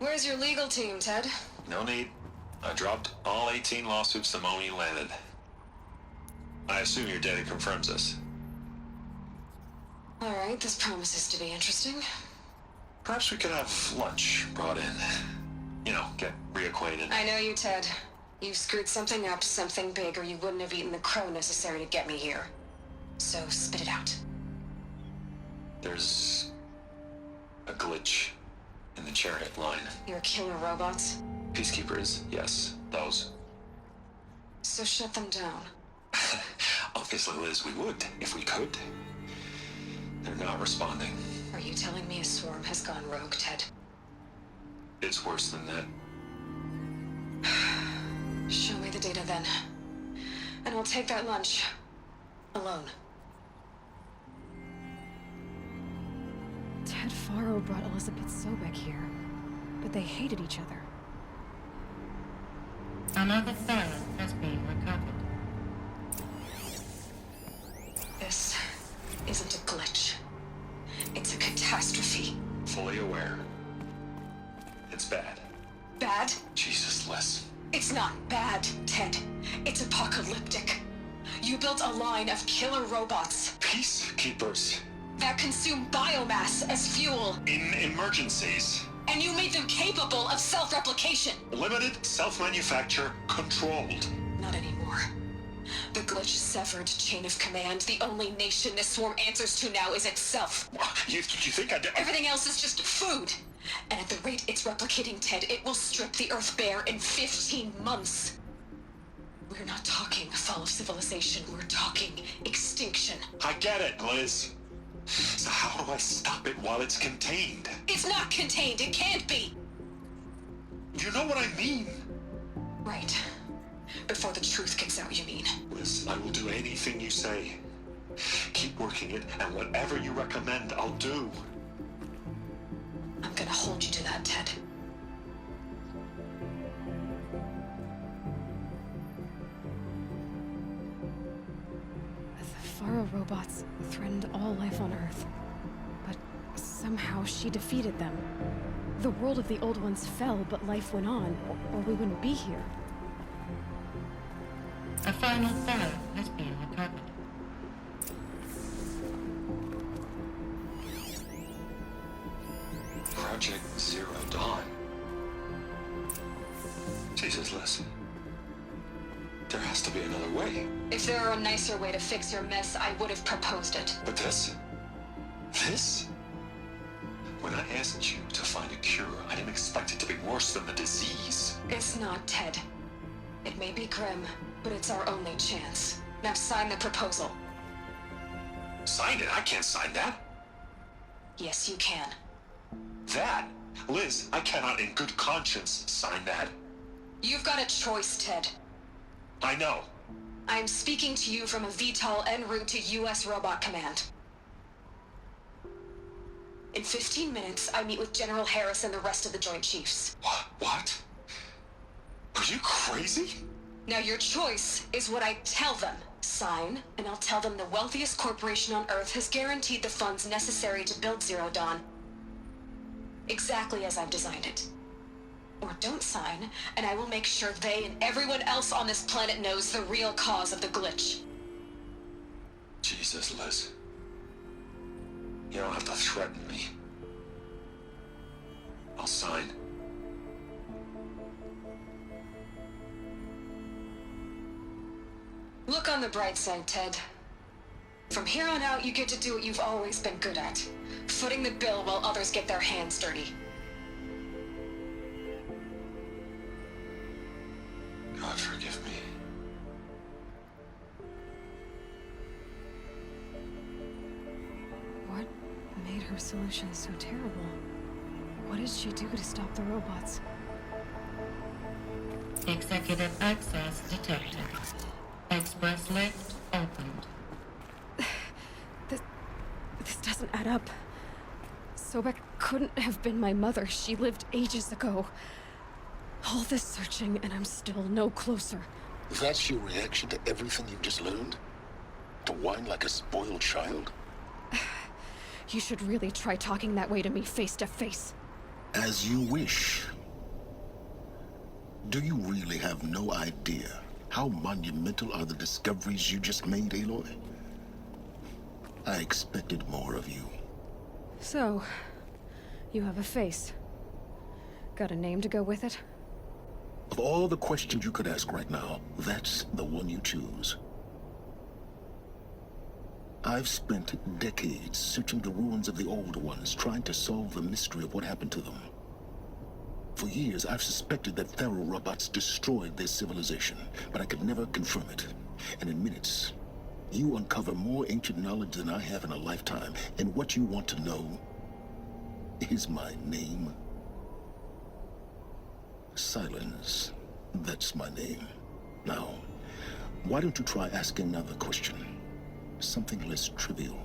Where's your legal team, Ted? No need. I dropped all 18 lawsuits the moment you landed. I assume your data confirms this. Alright, this promises to be interesting. Perhaps we could have lunch brought in. You know, get reacquainted. I know you, Ted. You've screwed something up, something big, or you wouldn't have eaten the crow necessary to get me here. So, spit it out. There's a glitch in the chariot line. Your killer robots? Peacekeepers, yes, those. So shut them down. Obviously, Liz, we would, if we could. They're not responding. Are you telling me a swarm has gone rogue, Ted? It's worse than that. Show me the data then. And I'll take that lunch. Alone. Ted Faro brought Elizabeth Sobek here, but they hated each other. Another file has been recovered. This isn't a glitch. It's a catastrophe. Fully aware. It's bad. Bad? Jesus, Liz. It's not bad, Ted. It's apocalyptic. You built a line of killer robots Peacekeepers. that consume biomass as fuel, In emergencies. and you made them capable of self-replication. Limited, self-manufacture, controlled. Not anymore. The glitch severed chain of command. The only nation this swarm answers to now is itself. You think I'd... Everything else is just food. And at the rate it's replicating, Ted, it will strip the Earth bare in 15 months. We're not talking fall of civilization. We're talking extinction. I get it, Liz. So how do I stop it while it's contained? It's not contained. It can't be. You know what I mean? Right. Before the truth gets out, you mean? Liz, I will do anything you say. Keep working it, and whatever you recommend, I'll do. I'm gonna hold you to that, Ted. The Faro robots threatened all life on Earth, but somehow she defeated them. The world of the old ones fell, but life went on, or we wouldn't be here. A final file has been recovered. Project Zero Dawn. Jesus, Liz. There has to be another way. If there were a nicer way to fix your mess, I would have proposed it. But this? This? When I asked you to find a cure, I didn't expect it to be worse than the disease. It's not, Ted. It may be grim, but it's our only chance. Now sign the proposal. Sign it? I can't sign that. Yes, you can. That? Liz, I cannot in good conscience sign that. You've got a choice, Ted. I know. I'm speaking to you from a VTOL en route to U.S. Robot Command. In 15 minutes, I meet with General Harris and the rest of the Joint Chiefs. What? Are you crazy? Now your choice is what I tell them. Sign, and I'll tell them the wealthiest corporation on Earth has guaranteed the funds necessary to build Zero Dawn. Exactly as I've designed it. Or don't sign, and I will make sure they and everyone else on this planet knows the real cause of the glitch. Jesus, Liz. You don't have to threaten me. I'll sign. Look on the bright side, Ted. From here on out, you get to do what you've always been good at. Footing the bill while others get their hands dirty. God forgive me. What made her solution so terrible? What did she do to stop the robots? Executive access detected. Express lift opened. This doesn't add up. Sobek couldn't have been my mother. She lived ages ago. All this searching, and I'm still no closer. That's your reaction to everything you've just learned? To whine like a spoiled child? You should really try talking that way to me face to face. As you wish. Do you really have no idea how monumental are the discoveries you just made, Aloy? I expected more of you. So, you have a face. Got a name to go with it? Of all the questions you could ask right now, that's the one you choose. I've spent decades searching the ruins of the Old Ones, trying to solve the mystery of what happened to them. For years, I've suspected that Faro robots destroyed their civilization, but I could never confirm it. And in minutes, you uncover more ancient knowledge than I have in a lifetime, and what you want to know is my name. Silence. That's my name. Now, why don't you try asking another question? Something less trivial.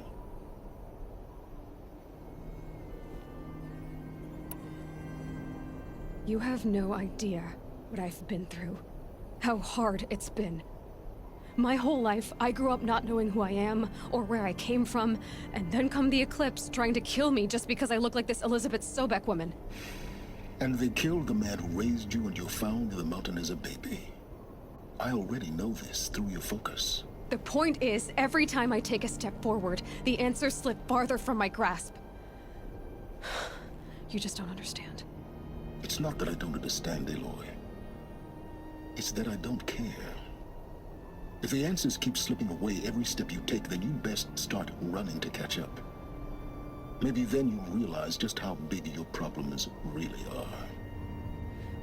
You have no idea what I've been through. How hard it's been. My whole life, I grew up not knowing who I am, or where I came from, and then come the Eclipse trying to kill me just because I look like this Elizabeth Sobek woman. And they killed the man who raised you and you found in the mountain as a baby. I already know this through your focus. The point is, every time I take a step forward, the answers slip farther from my grasp. You just don't understand. It's not that I don't understand, Aloy. It's that I don't care. If the answers keep slipping away every step you take, then you best start running to catch up. Maybe then you'll realize just how big your problems really are.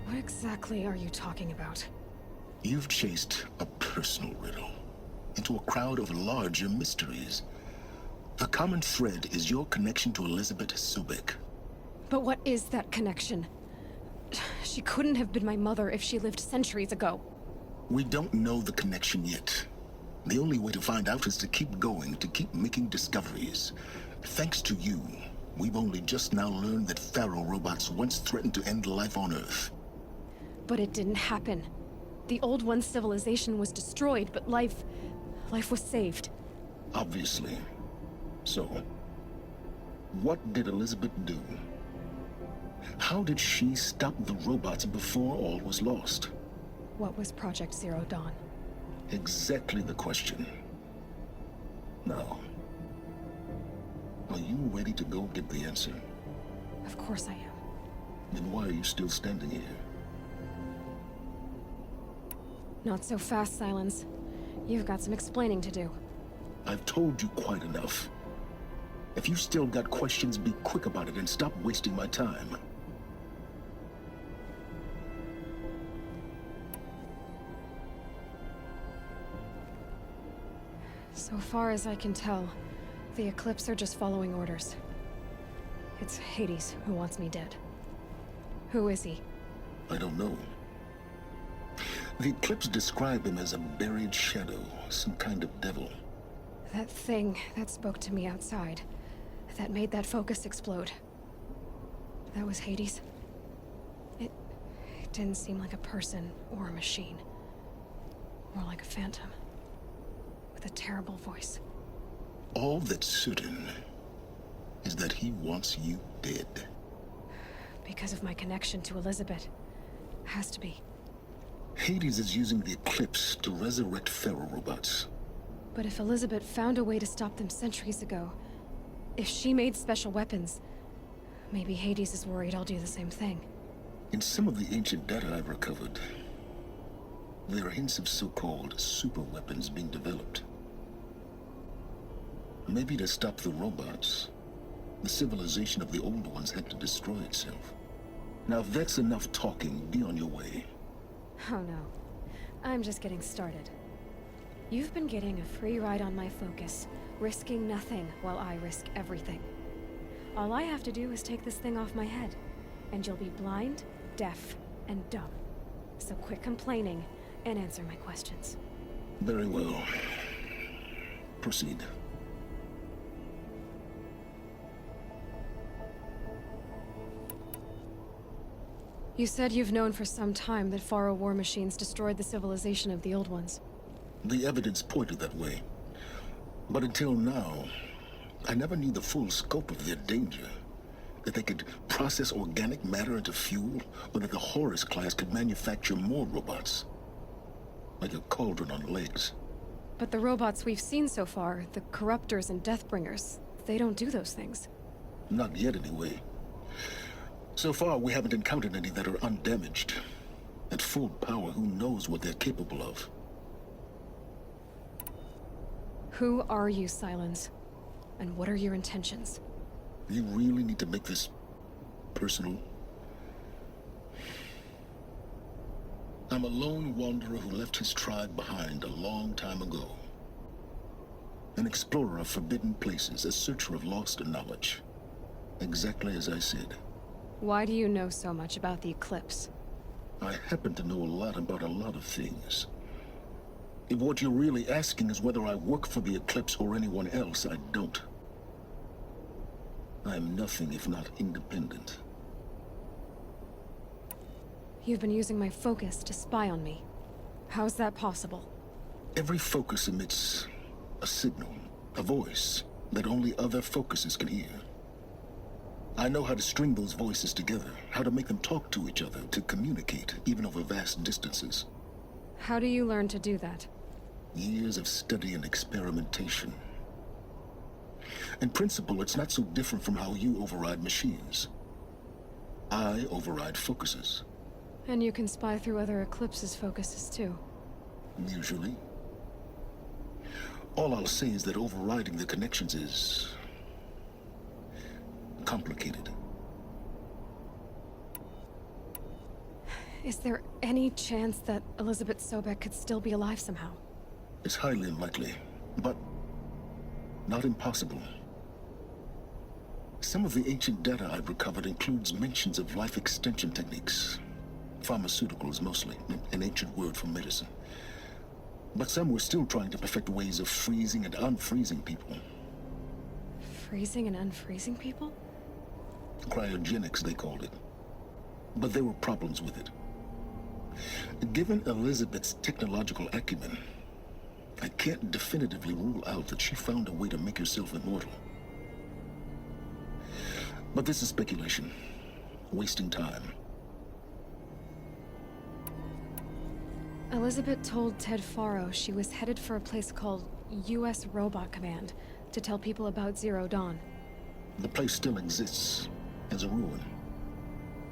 What exactly are you talking about? You've chased a personal riddle into a crowd of larger mysteries. The common thread is your connection to Elizabeth Sobek. But what is that connection? She couldn't have been my mother if she lived centuries ago. We don't know the connection yet. The only way to find out is to keep going, to keep making discoveries. Thanks to you, we've only just now learned that Faro robots once threatened to end life on Earth. But it didn't happen. The Old One's civilization was destroyed, but life was saved. Obviously. So, what did Elizabeth do? How did she stop the robots before all was lost? What was Project Zero Dawn? Exactly the question. Now, are you ready to go get the answer? Of course I am. Then why are you still standing here? Not so fast, Silence. You've got some explaining to do. I've told you quite enough. If you still got questions, be quick about it and stop wasting my time. So far as I can tell, the Eclipse are just following orders. It's Hades who wants me dead. Who is he? I don't know. The Eclipse describe him as a buried shadow, some kind of devil. That thing that spoke to me outside, that made that focus explode. That was Hades. It didn't seem like a person or a machine. More like a phantom. With a terrible voice. All that's certain is that he wants you dead. Because of my connection to Elizabeth. Has to be. Hades is using the Eclipse to resurrect Faro robots. But if Elizabeth found a way to stop them centuries ago, if she made special weapons, maybe Hades is worried I'll do the same thing. In some of the ancient data I've recovered, there are hints of so-called super weapons being developed. Maybe to stop the robots, the civilization of the Old Ones had to destroy itself. Now if that's enough talking, be on your way. Oh no. I'm just getting started. You've been getting a free ride on my focus, risking nothing while I risk everything. All I have to do is take this thing off my head, and you'll be blind, deaf, and dumb. So quit complaining and answer my questions. Very well. Proceed. You said you've known for some time that Faro war machines destroyed the civilization of the Old Ones. The evidence pointed that way. But until now, I never knew the full scope of their danger. That they could process organic matter into fuel, or that the Horus class could manufacture more robots. Like a cauldron on legs. But the robots we've seen so far, the Corruptors and Deathbringers, they don't do those things. Not yet, anyway. So far, we haven't encountered any that are undamaged. At full power, who knows what they're capable of? Who are you, Sylens? And what are your intentions? You really need to make this personal? I'm a lone wanderer who left his tribe behind a long time ago. An explorer of forbidden places, a searcher of lost knowledge. Exactly as I said. Why do you know so much about the Eclipse? I happen to know a lot about a lot of things. If what you're really asking is whether I work for the Eclipse or anyone else, I don't. I am nothing if not independent. You've been using my focus to spy on me. How's that possible? Every focus emits a signal, a voice, that only other focuses can hear. I know how to string those voices together, how to make them talk to each other, to communicate, even over vast distances. How do you learn to do that? Years of study and experimentation. In principle, it's not so different from how you override machines. I override focuses. And you can spy through other Eclipse's focuses too. Usually. All I'll say is that overriding the connections is complicated. Is there any chance that Elizabeth Sobek could still be alive somehow? It's highly unlikely, but not impossible. Some of the ancient data I've recovered includes mentions of life extension techniques. Pharmaceuticals, mostly, an ancient word for medicine. But some were still trying to perfect ways of freezing and unfreezing people. Freezing and unfreezing people? Cryogenics, they called it. But there were problems with it. Given Elizabeth's technological acumen, I can't definitively rule out that she found a way to make herself immortal. But this is speculation. Wasting time. Elizabeth told Ted Faro she was headed for a place called U.S. Robot Command to tell people about Zero Dawn. The place still exists, as a ruin.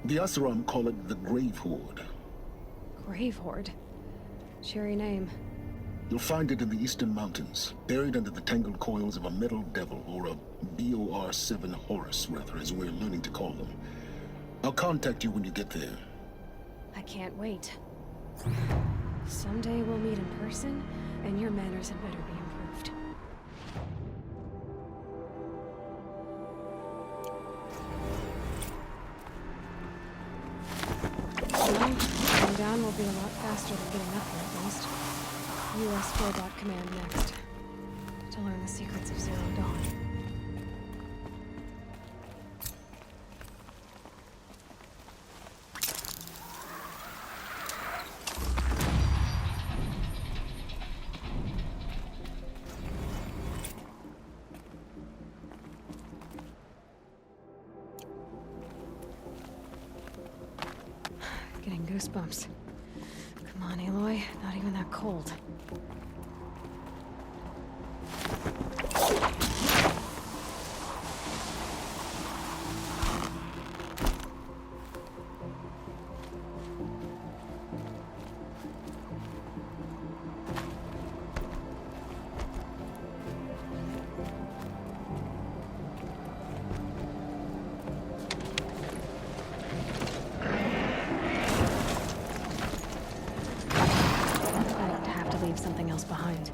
The Oseram call it the Grave Horde. Grave Horde? Cheery name. You'll find it in the Eastern Mountains, buried under the tangled coils of a metal devil, or a BOR-7 Horus, rather, as we're learning to call them. I'll contact you when you get there. I can't wait. Someday we'll meet in person, and your manners had better be improved. Well, going down will be a lot faster than getting up here, at least. U.S. Robot Command next. To learn the secrets of Zero Dawn. Getting goosebumps. Come on, Aloy. Not even that cold. I'd have to leave something else behind.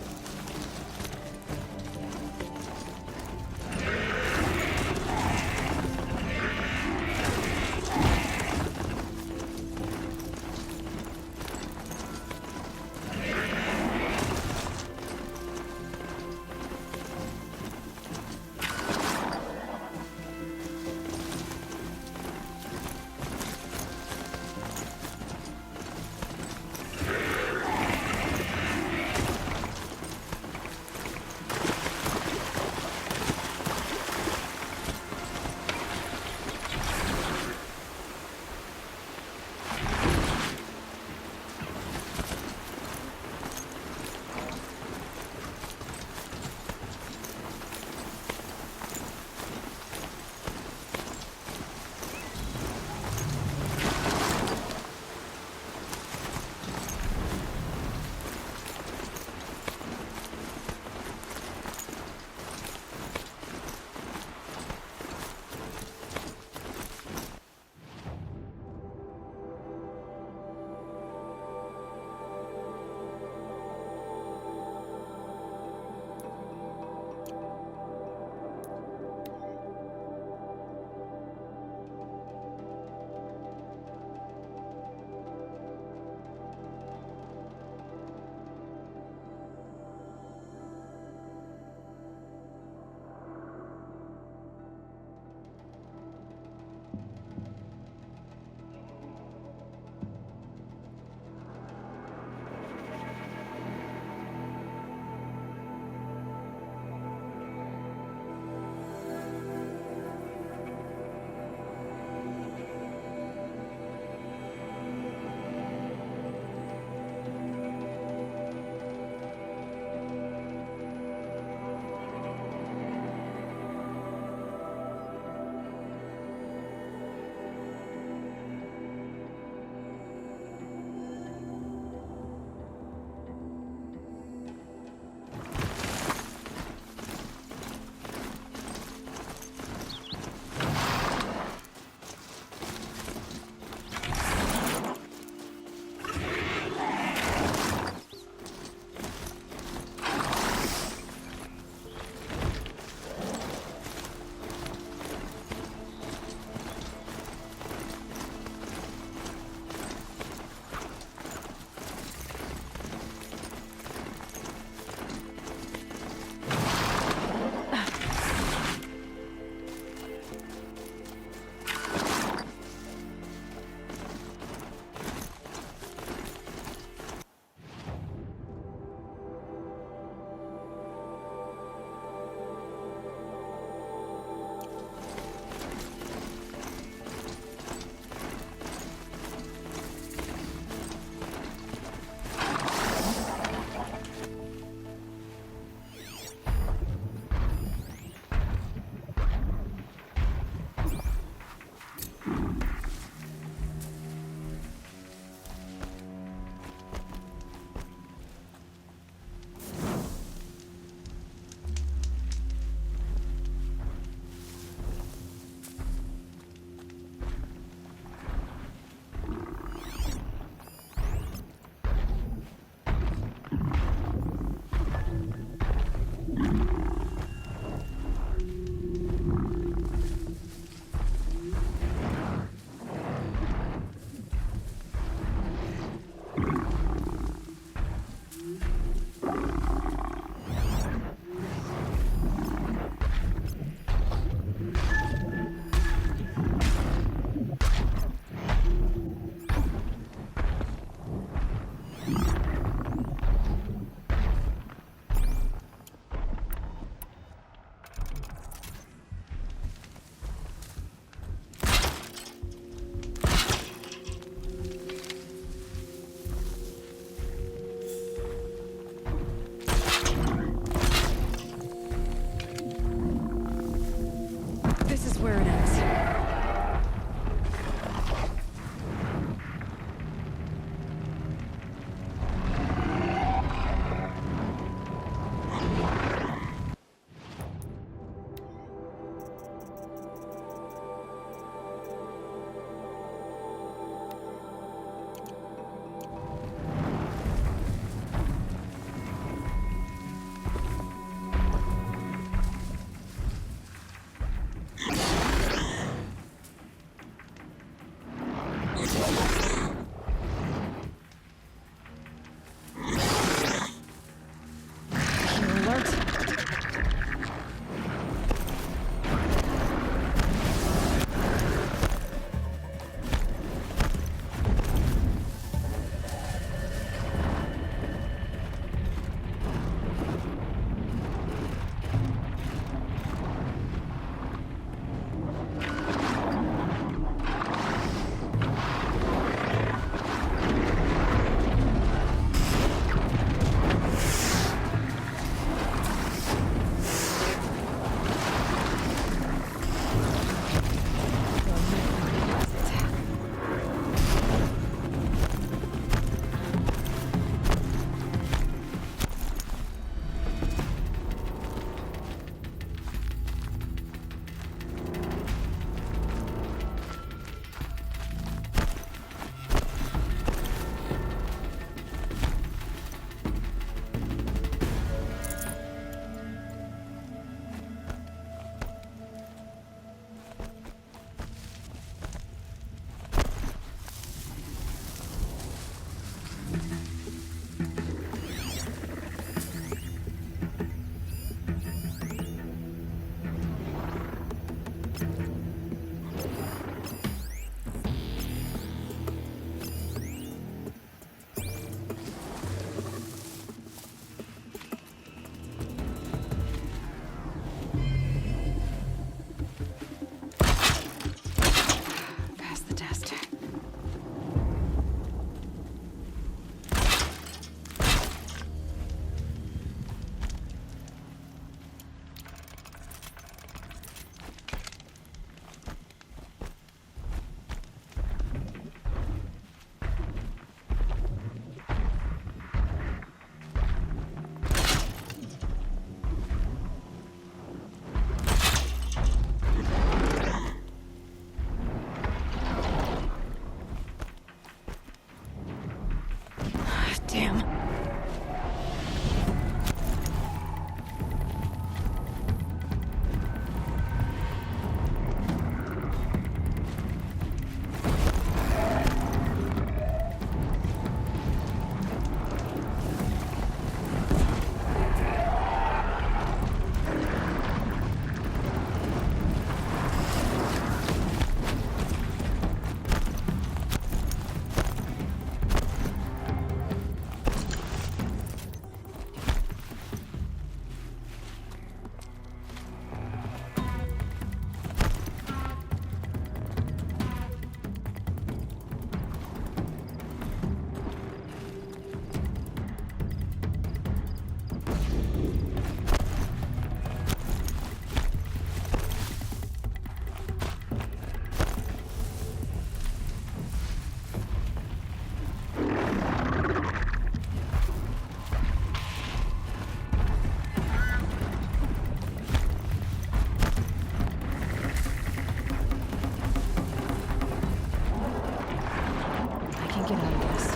get out of this.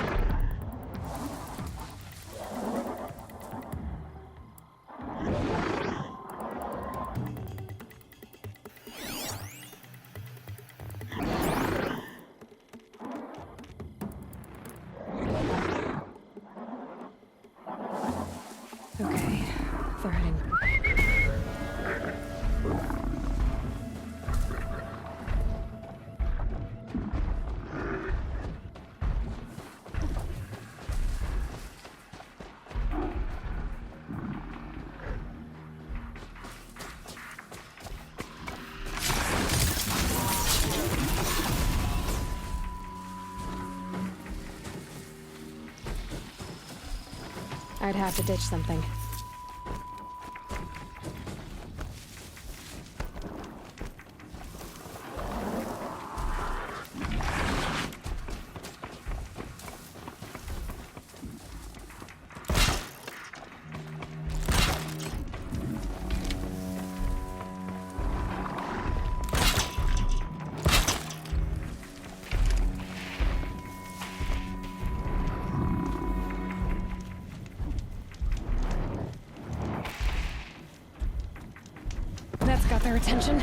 Okay, they're heading. I'd have to ditch something. That's got their attention.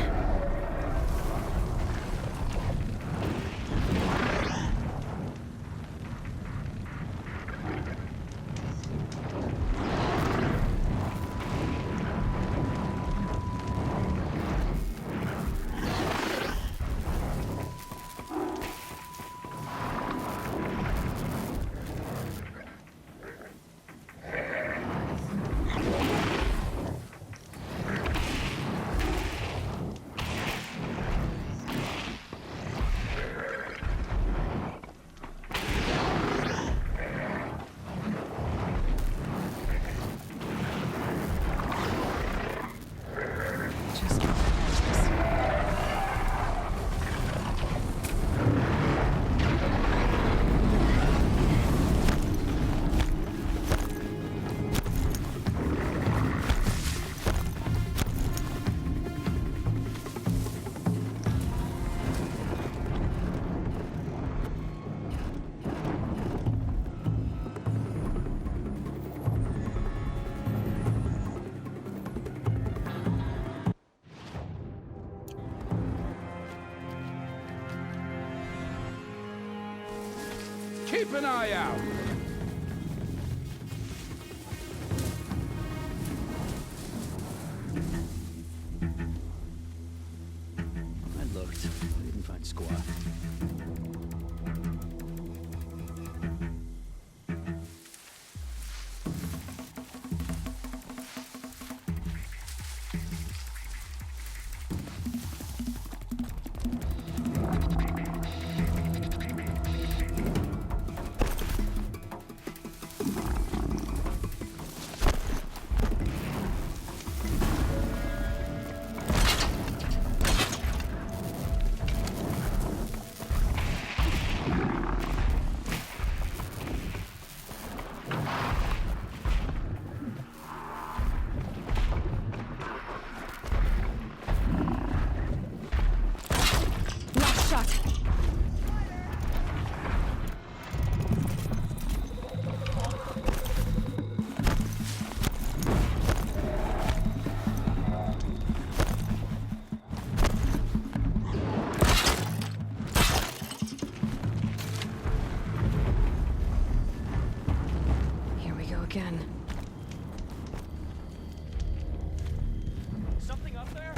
Just gotta catch this. Keep an eye out! I looked. I didn't find squat. Last shot. Here we go again. Something up there?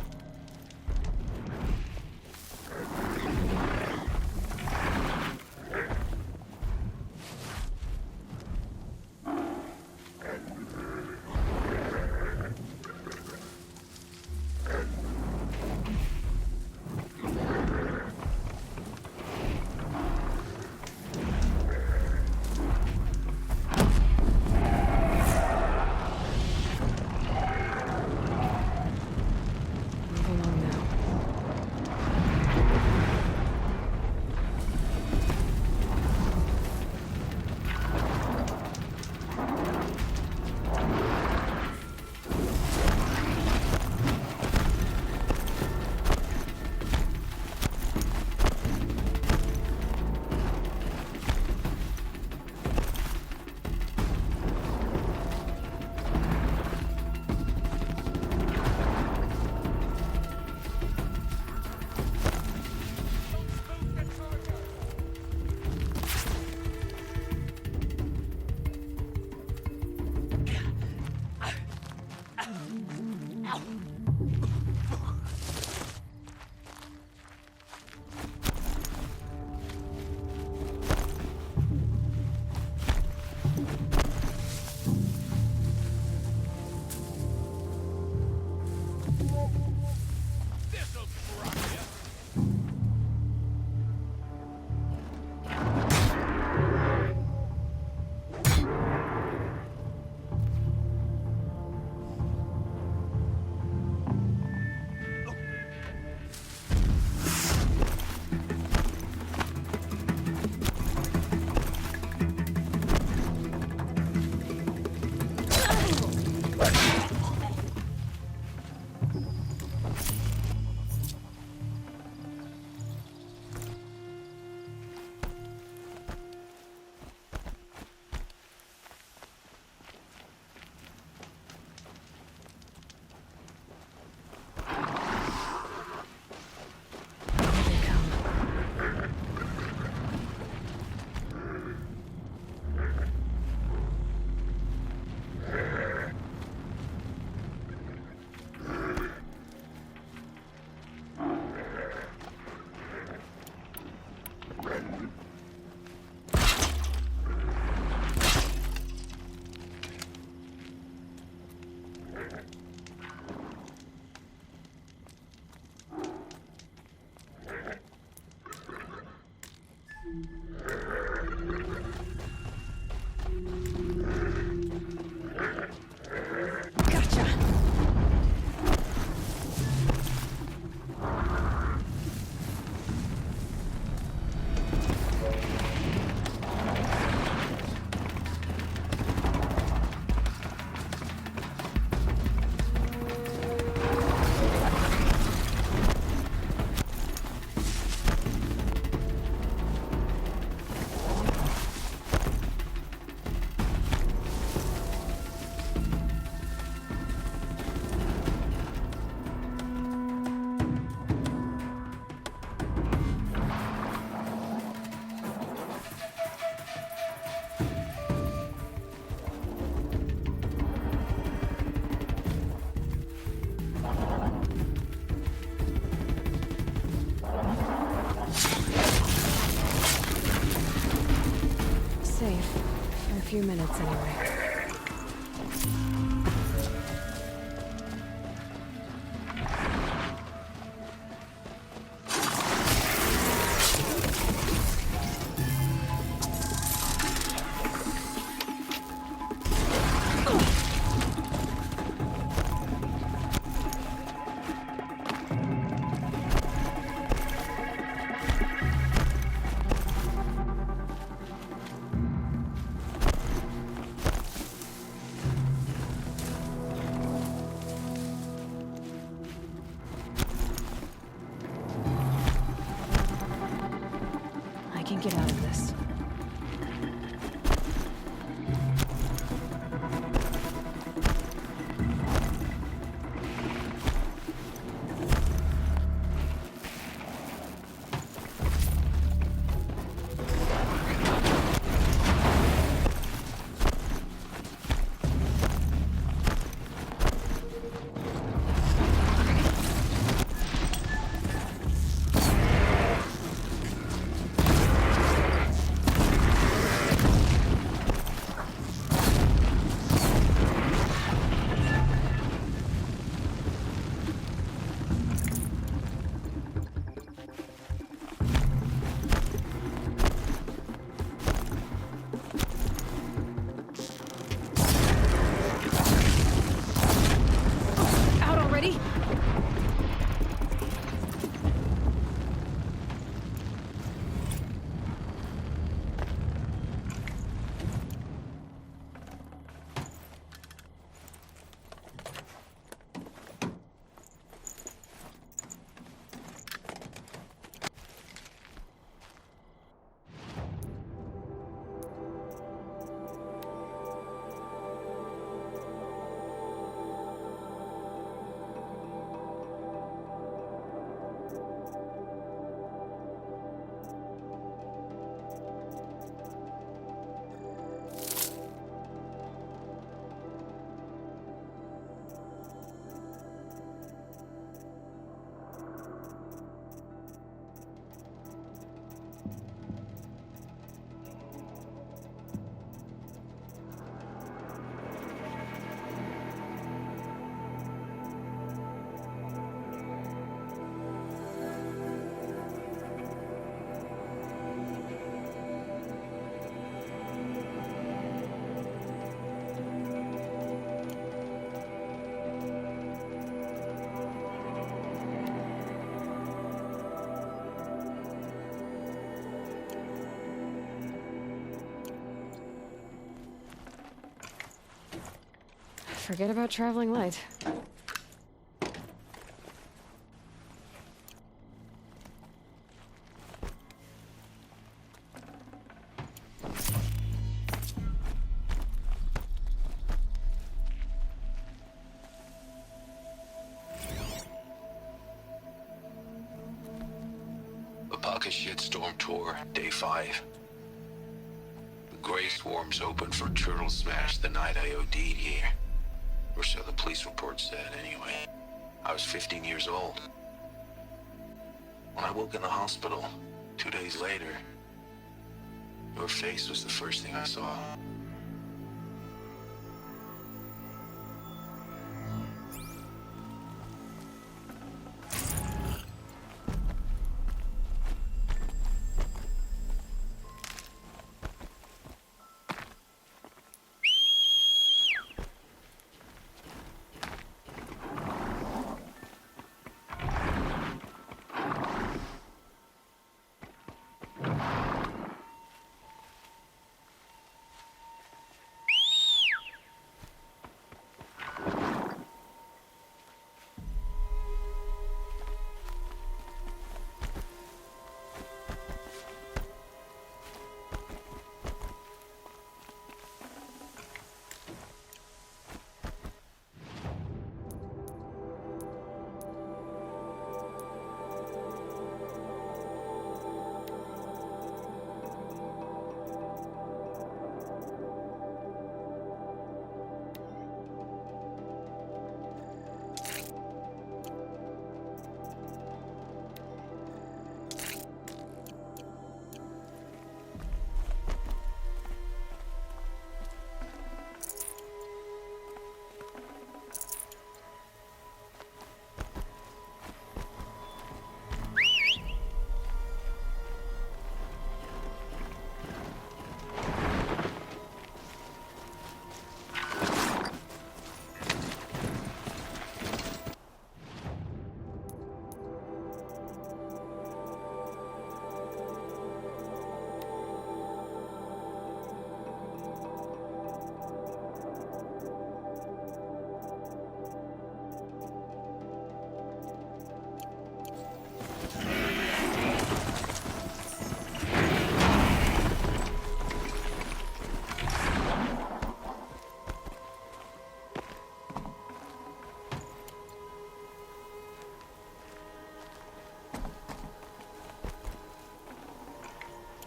Here they come. Gotcha. Safe. For a few minutes, anyway. Forget about traveling light. Apaka Shitstorm Tour, Day 5. The Grey Swarms opened for Turtle Smash the night I OD'd here. Or so the police report said, anyway. I was 15 years old. When I woke in the hospital, 2 days later, your face was the first thing I saw.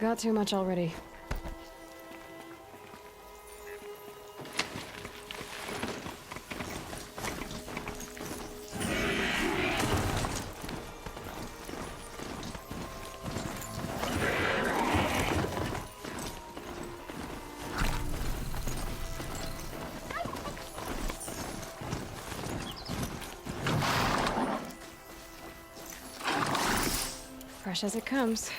Got too much already. Fresh as it comes.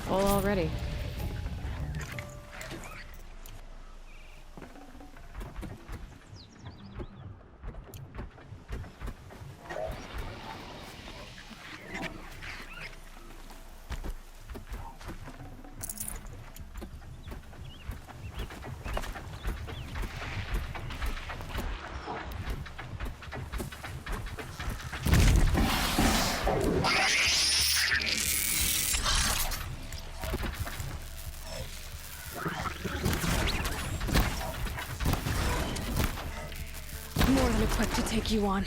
Full already. More than equipped to take you on.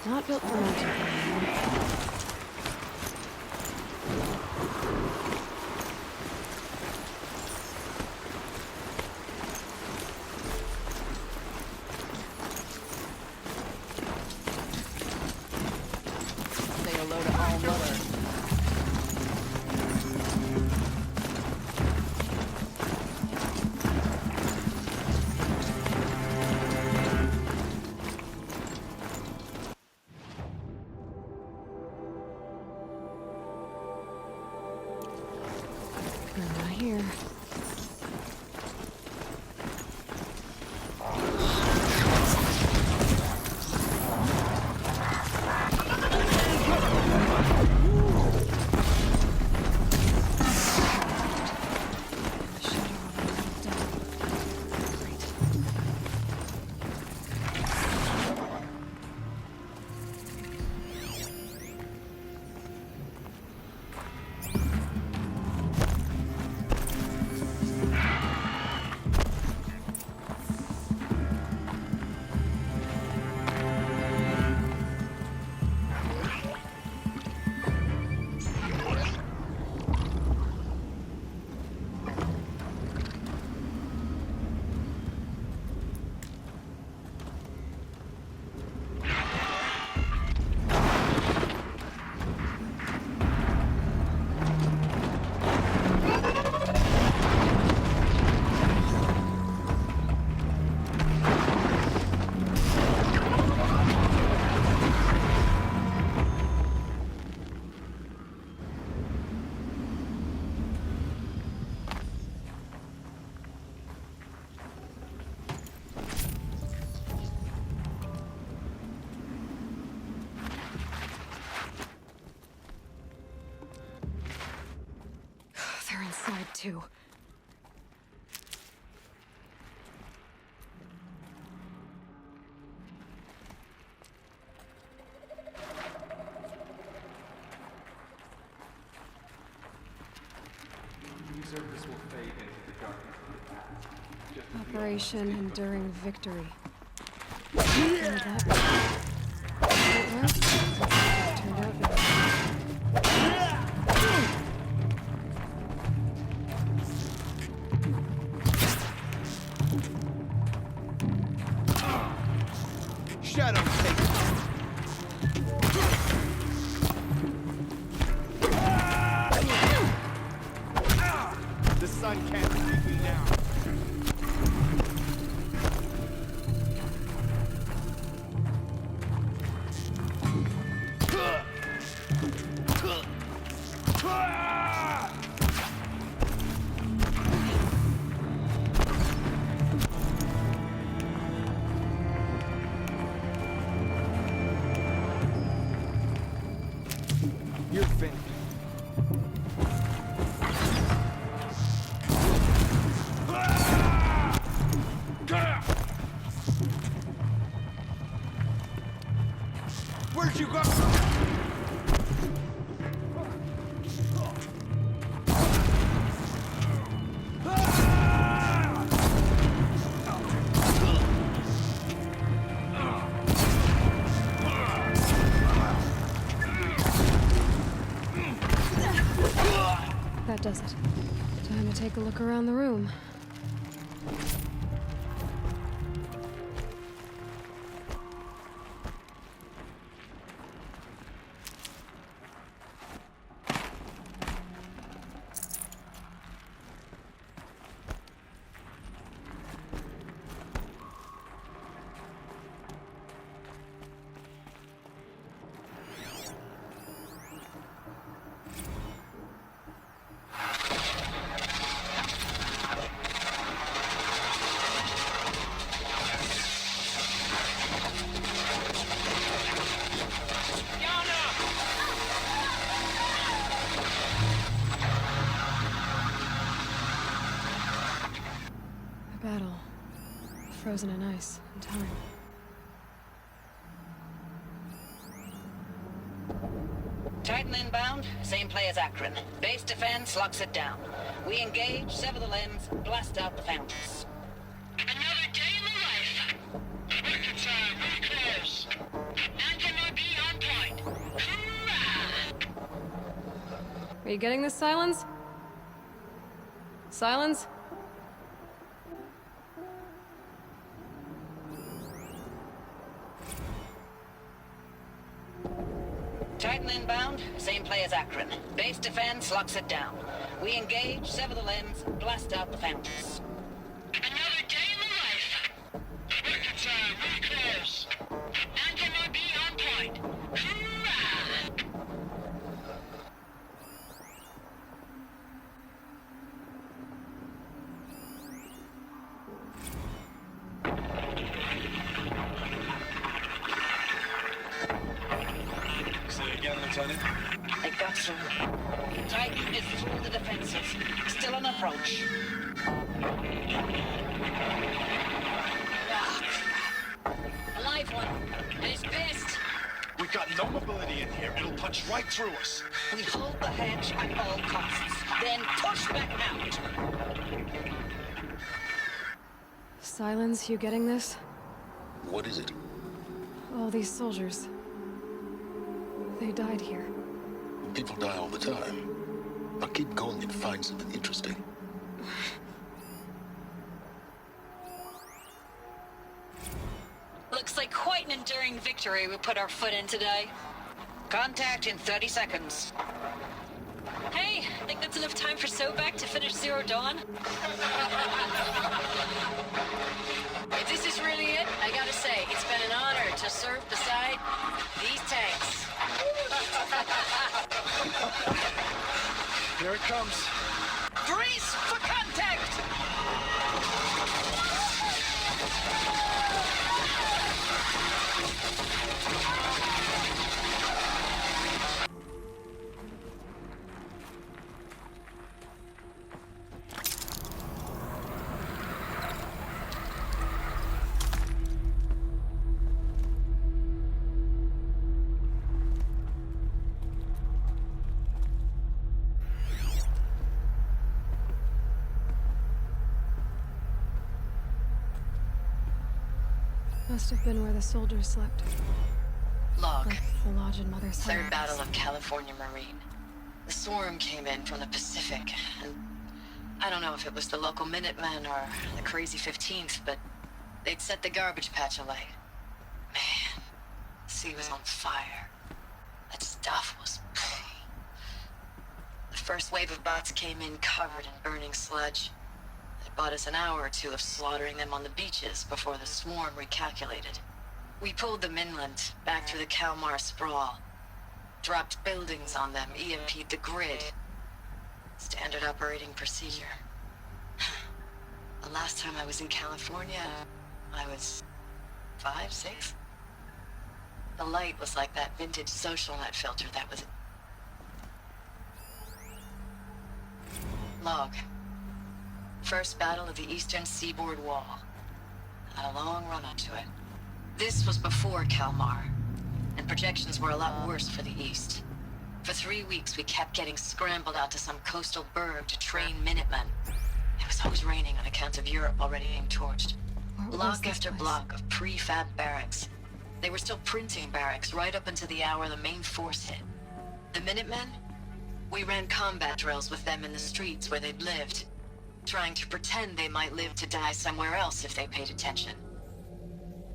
Not built for mountain climbing. Say hello to all mother. Not here. to. Operation Enduring Victory. And that turned out good. Shadow take the sun can't see me now. You're finished. Where'd you go? That does it. Time to take a look around the room. A battle. Frozen in ice and time. Titan inbound, same play as Akron. Base defense locks it down. We engage, sever the lens, blast out the fountains. Another day in the life. Rocket time, very close. Anti-MOB on point. Hoorah! Are you getting this, Silence? Silence? Titan inbound, same play as Akron. Base defense locks it down. We engage, sever the lens, blast out the fountains. Another day in the life. Rocket time, very close. Anti-MOB on point. Hoorah! Say again, Lieutenant. They got through. Titan is through the defenses. Still on approach. Ah, crap. A live one. And he's pissed. We've got no mobility in here. It'll punch right through us. We hold the hedge at all costs. Then push back out. Silence, you getting this? What is it? All these soldiers. They died here. People die all the time. Now keep going and find something interesting. Looks like quite an enduring victory we put our foot in today. Contact in 30 seconds. Hey, think that's enough time for Sobek to finish Zero Dawn? If this is really it, I gotta say, it's been an honor to serve beside these tanks. Here it comes. Grease for contact! Must have been where the soldiers slept. Log. Like the lodge in Mother's Third Home. Battle of California Marine. The swarm came in from the Pacific, and I don't know if it was the local Minutemen or the crazy 15th, but they'd set the garbage patch alight. Man, the sea was on fire. That stuff was... The first wave of bots came in covered in burning sludge. It bought us an hour or two of slaughtering them on the beaches before the swarm recalculated. We pulled them inland, back through the Kalmar sprawl. Dropped buildings on them, EMP'd the grid. Standard operating procedure. The last time I was in California, I was 5, 6? The light was like that vintage social net filter that was... Log. First battle of the eastern seaboard wall. Had a long run up to it. This was before Kalmar, and projections were a lot worse for the east. For 3 weeks, we kept getting scrambled out to some coastal burg to train Minutemen. It was always raining on account of Europe already being torched. Block after block of prefab barracks. They were still printing barracks right up until the hour the main force hit. The Minutemen? We ran combat drills with them in the streets where they'd lived, trying to pretend they might live to die somewhere else if they paid attention.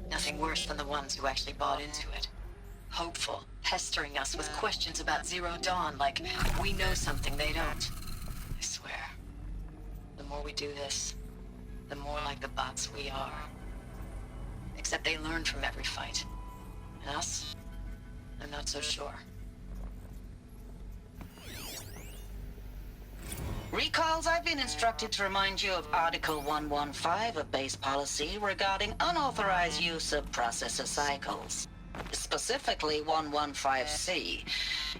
Nothing worse than the ones who actually bought into it. Hopeful, pestering us with questions about Zero Dawn like we know something they don't. I swear, the more we do this, the more like the bots we are. Except they learn from every fight. And us? I'm not so sure. Recalls, I've been instructed to remind you of Article 115 of base policy regarding unauthorized use of processor cycles. Specifically 115C.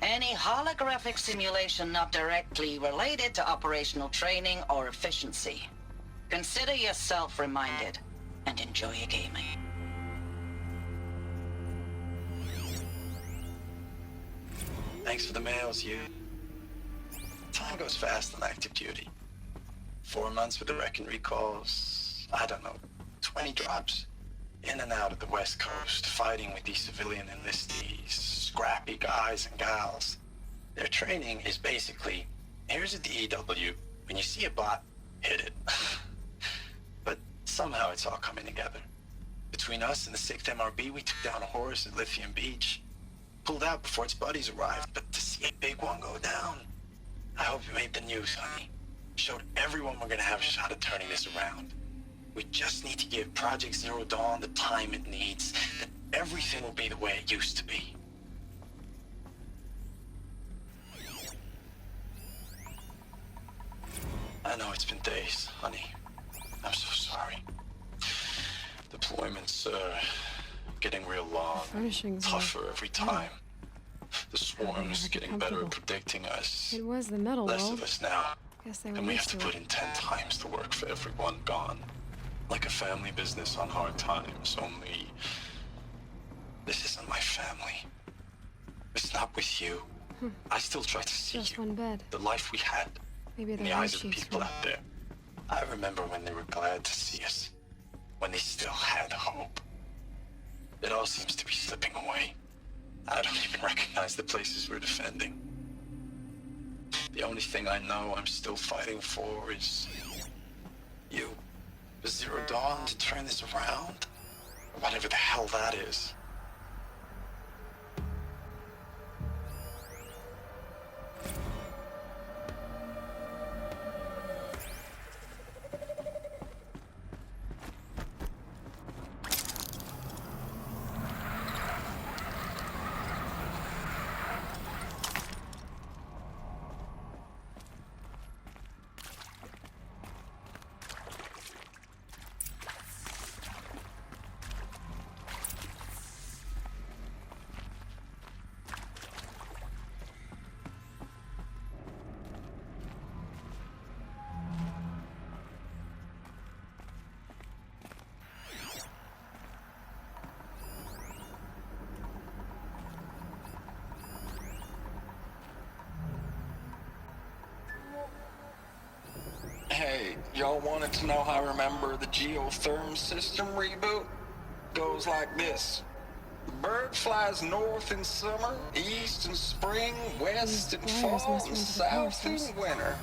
Any holographic simulation not directly related to operational training or efficiency. Consider yourself reminded, and enjoy your gaming. Thanks for the mails, you. Time goes fast on active duty. 4 months with the wreck and recalls, I don't know, 20 drops. In and out of the West Coast, fighting with these civilian enlistees, scrappy guys and gals. Their training is basically, here's a DEW, when you see a bot, hit it. But somehow it's all coming together. Between us and the 6th MRB, we took down a horse at Lithium Beach. Pulled out before its buddies arrived, but to see a big one go down, I hope you made the news, honey. Showed everyone we're gonna have a shot at turning this around. We just need to give Project Zero Dawn the time it needs, then everything will be the way it used to be. I know it's been days, honey. I'm so sorry. Deployments are getting real long, tougher every time. The swarm's getting better at predicting us. It was the metal Less world. of us now. Guess they were And we have used to to put it. in 10 times the work for everyone gone. Like a family business on hard times, only... This isn't my family. It's not with you. I still try to see Just you. one bed. The life we had. Maybe In the the white eyes of sheets people were- out there. I remember when they were glad to see us. When they still had hope. It all seems to be slipping away. I don't even recognize the places we're defending. The only thing I know I'm still fighting for is... you. The Zero Dawn to turn this around? Or whatever the hell that is. Hey, y'all wanted to know how I remember the geotherm system reboot? goes like this. The bird flies north in summer, east in spring, west in These fall, wires must and run to the power south in source. winter.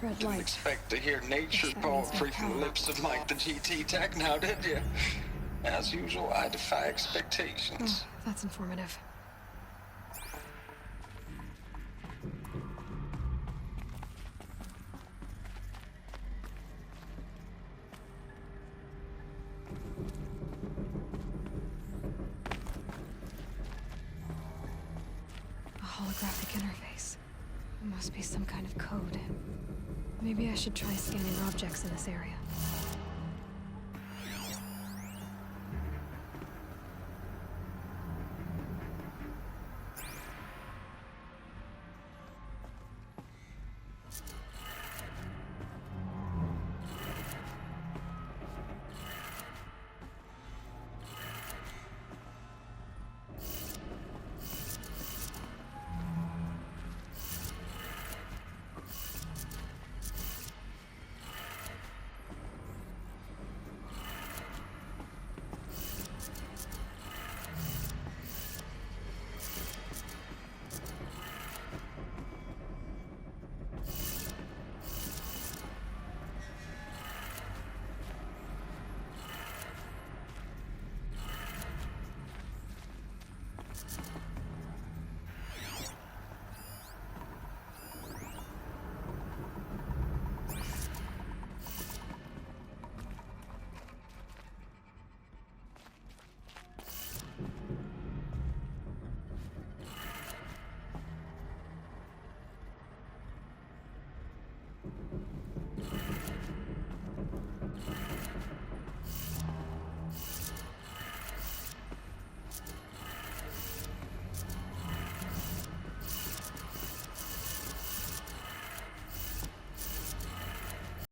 Red Didn't light. expect to hear nature Guess that means no poetry from the power. lips of Mike the GT Tech now, did you? As usual, I defy expectations. Oh, that's informative. A holographic interface. It must be some kind of code. Maybe I should try scanning objects in this area.